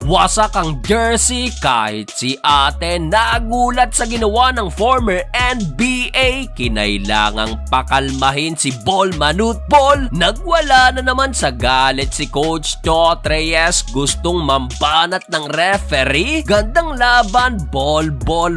wasak ang jersey kahit si ate nagulat sa ginawa ng former NBA. Kinailangang pakalmahin si Ball Manute Ball. Nagwala na naman sa galit si Coach Chot Reyes, gustong mambanat ng referee. Gandang laban, Ball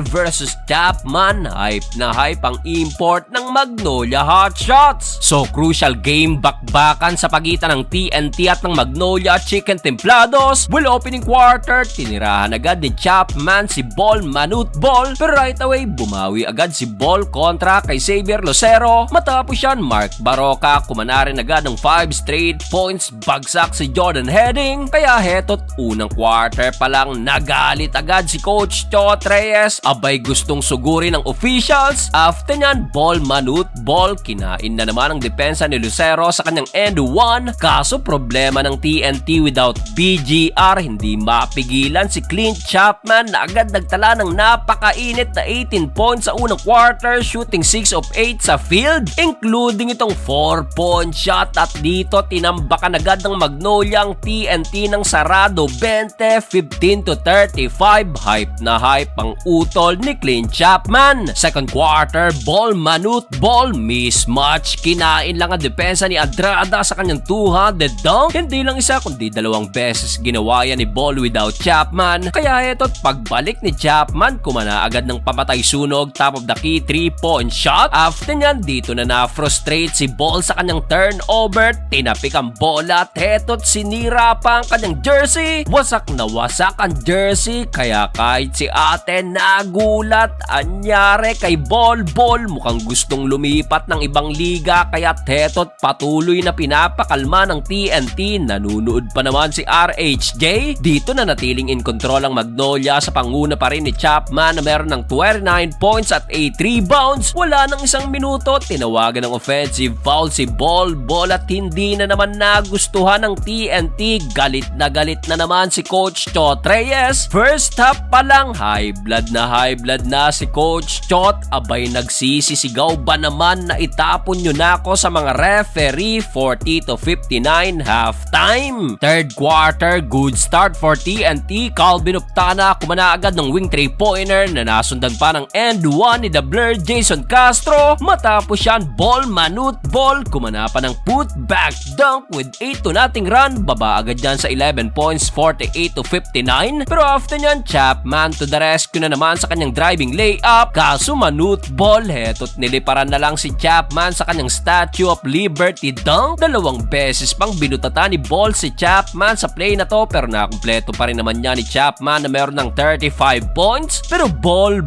versus Chapman. Hype na hype ang import ng Magnolia Hotshots. So crucial game bakbakan sa pagitan ng TNT at ng Magnolia Chicken Templados. Well, opening quarter, tinirahan agad ni Chapman si Ball Manute Ball, pero right away bumawi agad si Ball kontra kay Xavier Lucero. Matapos yan, Mark Baroka kumana rin agad ng 5 straight points, bagsak si Jordan Heading. Kaya heto't unang quarter pa lang nagalit agad si Coach Chot Reyes. Abay gustong sugurin ng officials. After nyan, Ball Manute Ball kinain na naman ang depensa ni Lucero sa kanyang end 1. Kaso problema ng TNT without BGR, hindi mapigilan si Clint Chapman na agad nagtala ng napakainit na 18 points sa unang quarter, shooting 6 of 8 sa field, including itong 4-point shot. At dito tinambakan agad ng Magnolia ang TNT ng sarado 20, 15-35. Hype na hype ang utol ni Clint Chapman. Second quarter, Ball Manute Ball mismatch, kinain lang ang depensa ni Adrada sa kanyang 200 dunk. Hindi lang isa kundi dalawang beses ginawa yan ni Ball without Chapman. Kaya eto't pagbalik ni Chapman, kumana agad ng pamatay sunog top of the key 3-point shot. After nyan, dito na na-frustrate si Ball sa kanyang turnover. Tinapik ang bola at heto't sinira pa ang kanyang jersey. Wasak na wasak ang jersey, kaya kahit si ate nagulat. Anyari kay Ball mukhang gustong lumipat ng ibang liga, kaya heto't patuloy na pinapakalma ng TNT. Nanunood pa naman si RHJ. Dito na natiling in control ang Magnolia sa panguna pa rin ni Chapman na meron ng 29 points at 8 rebounds. Wala nang isang minuto, tinawagan ng offensive foul si Ball at hindi na naman nagustuhan ng TNT. Galit na naman si Coach Chot Reyes. First half pa lang, high blood na si Coach Chot. Abay nagsisisigaw ba naman na itapon nyo na ako sa mga referee. 40-59 halftime. Third quarter, good start for TNT. Calvin Optana kumana agad ng wing 3-pointer na nasundan pa ng end 1 ni The Blur Jason Castro. Matapos yan, Ball Manute Ball kumana pa ng put back dunk with 8-0 run. Baba agad yan sa 11 points, 48-59. Pero after nyan, Chapman to the rescue na naman sa kanyang driving layup. Kaso Manute Ball, heto't niliparan na lang si Chapman sa kanyang Statue of Liberty dunk. Dalawang beses pang binutatan ni Ball si Chapman sa play na to, pero nakumpleto pa rin naman niya ni Chapman na meron ng 35 points. Pero Ball,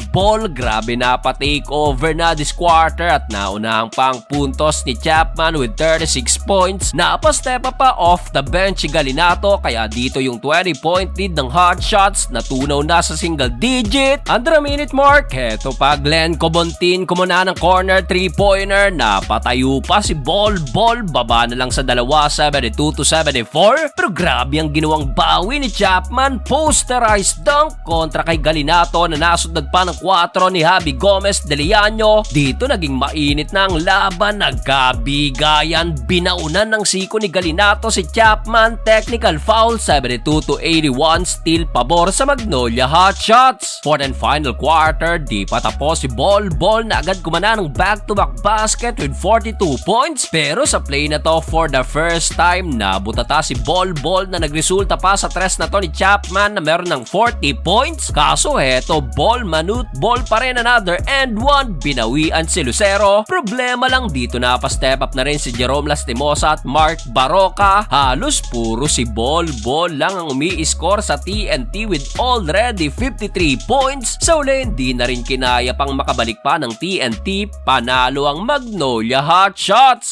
grabe na pa-take over na this quarter at naunahang pang puntos ni Chapman with 36 points. Napastep pa off the bench si Galinato, kaya dito yung 20-point lead ng Hotshots natunaw na sa single digit. Under a minute mark, heto pa Glenn Cobontin kumuna ng corner 3-pointer. Napatayo pa si Ball, baba na lang sa dalawa, 72-74. Pero grabe ang ginawang bawi ni Chapman. Posterized dunk kontra kay Galinato na nasundan pa ng 4 ni Javi Gomez de Leaño. Dito naging mainit na ang laban, nagkabigayan. Binaunan ng siko ni Galinato si Chapman. Technical foul, 72-81, still pabor sa Magnolia Hotshots. Fourth and final quarter, di pa tapos si Ball na agad kumana ng back-to-back basket with 42 points. Pero sa play na to, for the first time, nabutata si Ball na nagresulta pa sa tres na to ni Chapman na meron ng 40 points. Kaso heto, Ball Manute Ball pa rin another and 1. Binawian si Lucero. Problema lang dito na pa-step up na rin si Jerome Lastimosa at Mark Baroka. Halos puro si Ball lang ang umi-score sa TNT with already 53 points. Sa uli, hindi na rin kinaya pang makabalik pa ng TNT. Panalo ang Magnolia Hotshots.